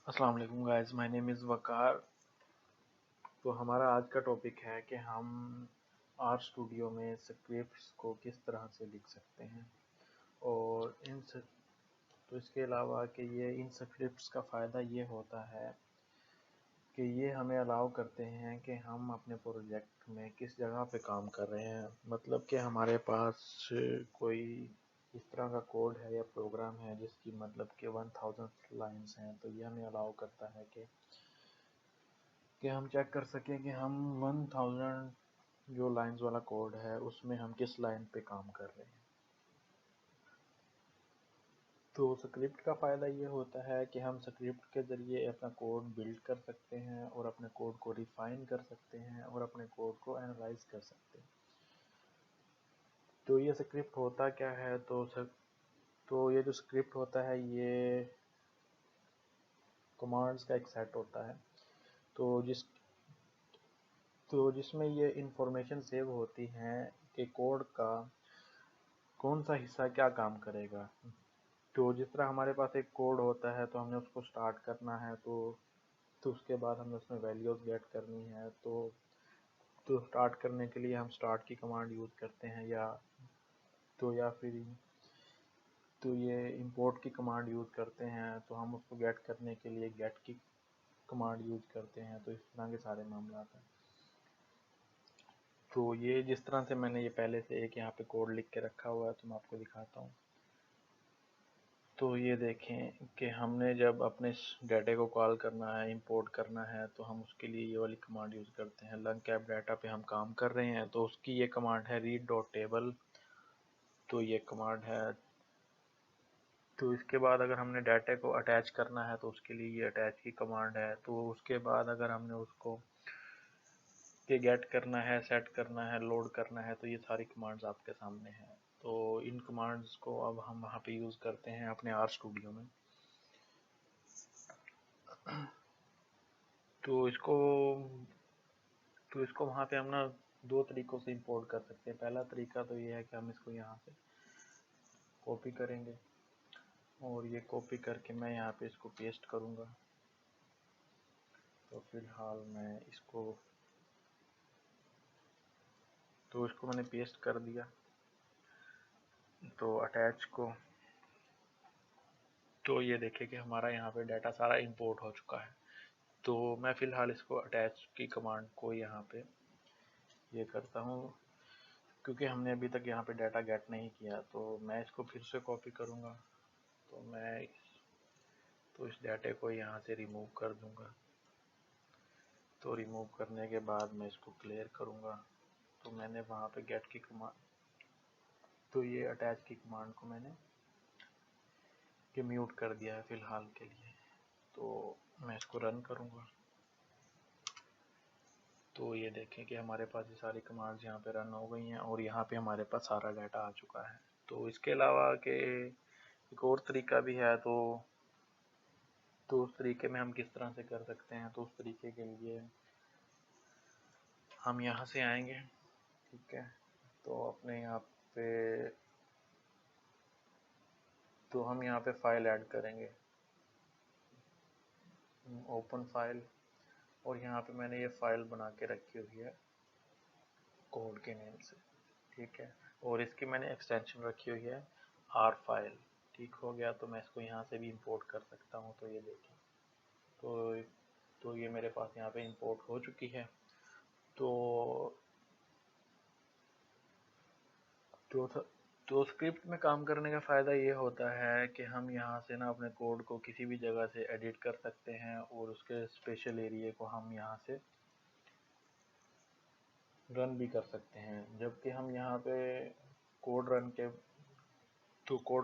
السلام علیکم گائز، مائی نیم از وقار۔ تو ہمارا آج کا ٹاپک ہے کہ ہم آر اسٹوڈیو میں اسکرپٹس کو کس طرح سے لکھ سکتے ہیں، اور تو اس کے علاوہ کہ ان اسکرپٹس کا فائدہ یہ ہوتا ہے کہ یہ ہمیں الاؤ کرتے ہیں کہ ہم اپنے پروجیکٹ میں کس جگہ پہ کام کر رہے ہیں، مطلب کہ ہمارے پاس کوئی اس طرح کا کوڈ ہے یا پروگرام ہے جس کی مطلب کہ 1000 لائنز ہیں، تو یہ ہمیں الاؤ کرتا ہے کہ ہم چیک کر سکیں کہ ہم 1000 جو لائنز والا کوڈ ہے اس میں ہم کس لائن پہ کام کر رہے ہیں۔ تو اسکرپٹ کا فائدہ یہ ہوتا ہے کہ ہم اسکرپٹ کے ذریعے اپنا کوڈ بلڈ کر سکتے ہیں اور اپنے کوڈ کو ریفائن کر سکتے ہیں اور اپنے کوڈ کو اینالائز کر سکتے ہیں۔ تو یہ اسکرپٹ ہوتا کیا ہے؟ تو یہ جو اسکرپٹ ہوتا ہے یہ کمانڈز کا ایک سیٹ ہوتا ہے، تو جس میں یہ انفارمیشن سیو ہوتی ہیں کہ کوڈ کا کون سا حصہ کیا کام کرے گا۔ تو جس طرح ہمارے پاس ایک کوڈ ہوتا ہے تو ہم نے اس کو سٹارٹ کرنا ہے، تو اس کے بعد ہم نے اس میں ویلیوز گیٹ کرنی ہے، تو سٹارٹ کرنے کے لیے ہم سٹارٹ کی کمانڈ یوز کرتے ہیں، یا پھر تو یہ امپورٹ کی کمانڈ یوز کرتے ہیں، تو ہم اس کو گیٹ کرنے کے لیے گیٹ کی کمانڈ یوز کرتے ہیں۔ تو اس طرح کے سارے معاملات ہیں۔ تو یہ جس طرح سے میں نے یہ پہلے سے ایک یہاں پہ کوڈ لکھ کے رکھا ہوا ہے تو میں آپ کو دکھاتا ہوں۔ تو یہ دیکھیں کہ ہم نے جب اپنے ڈیٹا کو کال کرنا ہے، امپورٹ کرنا ہے، تو ہم اس کے لیے یہ والی کمانڈ یوز کرتے ہیں۔ لنگ کیپ ڈیٹا پہ ہم کام کر رہے ہیں تو اس کی یہ کمانڈ ہے read ڈاٹ ٹیبل، تو یہ کمانڈ ہے۔ تو اس کے بعد اگر ہم نے ڈیٹا کو اٹیچ کرنا ہے تو اس کے لیے یہ اٹیچ کی کمانڈ ہے۔ تو اس کے بعد اگر ہم نے اس کو کہ گیٹ کرنا ہے، سیٹ کرنا ہے، لوڈ کرنا ہے، تو یہ ساری کمانڈز آپ کے سامنے ہیں۔ تو ان کمانڈز کو اب ہم وہاں پہ یوز کرتے ہیں اپنے آر اسٹوڈیو میں۔ تو اس کو وہاں پہ ہم نا دو طریقوں سے امپورٹ کر سکتے ہیں۔ پہلا طریقہ تو یہ ہے کہ ہم اس کو یہاں سے کاپی کریں گے، اور یہ کاپی کر کے میں یہاں پہ اس کو پیسٹ کروں گا۔ تو فی الحال میں اس کو میں نے پیسٹ کر دیا۔ تو اٹیچ کو تو یہ دیکھیں کہ ہمارا یہاں پہ ڈیٹا سارا امپورٹ ہو چکا ہے۔ تو میں فی الحال اس کو اٹیچ کی کمانڈ کو یہاں پہ یہ کرتا ہوں، کیونکہ ہم نے ابھی تک یہاں پہ ڈیٹا گیٹ نہیں کیا، تو میں اس کو پھر سے کاپی کروں گا۔ تو میں اس ڈیٹا کو یہاں سے ریموو کر دوں گا۔ تو ریموو کرنے کے بعد میں اس کو کلیئر کروں گا۔ تو میں نے وہاں پہ گیٹ کی کمانڈ، تو یہ اٹیچ کی کمانڈ کو میں نے میوٹ کر دیا ہے فی الحال کے لیے۔ تو میں اس کو رن کروں گا۔ تو یہ دیکھیں کہ ہمارے پاس یہ ساری کمانڈز یہاں پہ رن ہو گئی ہیں، اور یہاں پہ ہمارے پاس سارا ڈیٹا آ چکا ہے۔ تو اس کے علاوہ کہ ایک اور طریقہ بھی ہے، تو اس طریقے میں ہم کس طرح سے کر سکتے ہیں؟ تو اس طریقے کے لیے ہم یہاں سے آئیں گے، ٹھیک ہے۔ تو اپنے یہاں پہ ہم یہاں پہ فائل ایڈ کریں گے، اوپن فائل، اور یہاں پہ میں نے یہ فائل بنا کے رکھی ہوئی ہے کوڈ کے نیم سے، ٹھیک ہے۔ اور اس کی میں نے ایکسٹینشن رکھی ہوئی ہے آر فائل، ٹھیک ہو گیا۔ تو میں اس کو یہاں سے بھی امپورٹ کر سکتا ہوں۔ تو یہ دیکھیں، تو یہ میرے پاس یہاں پہ امپورٹ ہو چکی ہے۔ تو اسکرپٹ میں کام کرنے کا فائدہ یہ ہوتا ہے کہ ہم یہاں سے نا اپنے کوڈ کو کسی بھی جگہ سے ایڈٹ کر سکتے ہیں، اور اس کے اسپیشل ایریے کو ہم یہاں سے رن بھی کر سکتے ہیں۔ جبکہ ہم یہاں پہ کوڈ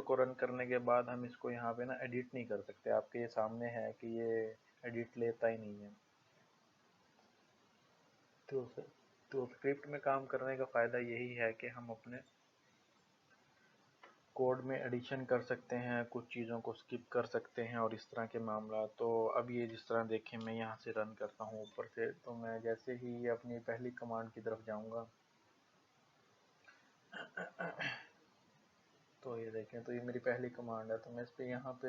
کو رن کرنے کے بعد ہم اس کو یہاں پہ نا ایڈٹ نہیں کر سکتے۔ آپ کے یہ سامنے ہے کہ یہ ایڈٹ لیتا ہی نہیں ہے۔ تو اسکرپٹ میں کام کرنے کا فائدہ یہی ہے کہ ہم اپنے کوڈ میں ایڈیشن کر سکتے ہیں، کچھ چیزوں کو سکپ کر سکتے ہیں، اور اس طرح کے معاملات۔ تو اب یہ جس طرح دیکھیں میں یہاں سے رن کرتا ہوں اوپر سے، تو میں جیسے ہی اپنی پہلی کمانڈ کی طرف جاؤں گا، تو یہ دیکھیں، تو یہ میری پہلی کمانڈ ہے۔ تو میں اس پہ یہاں پہ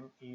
ME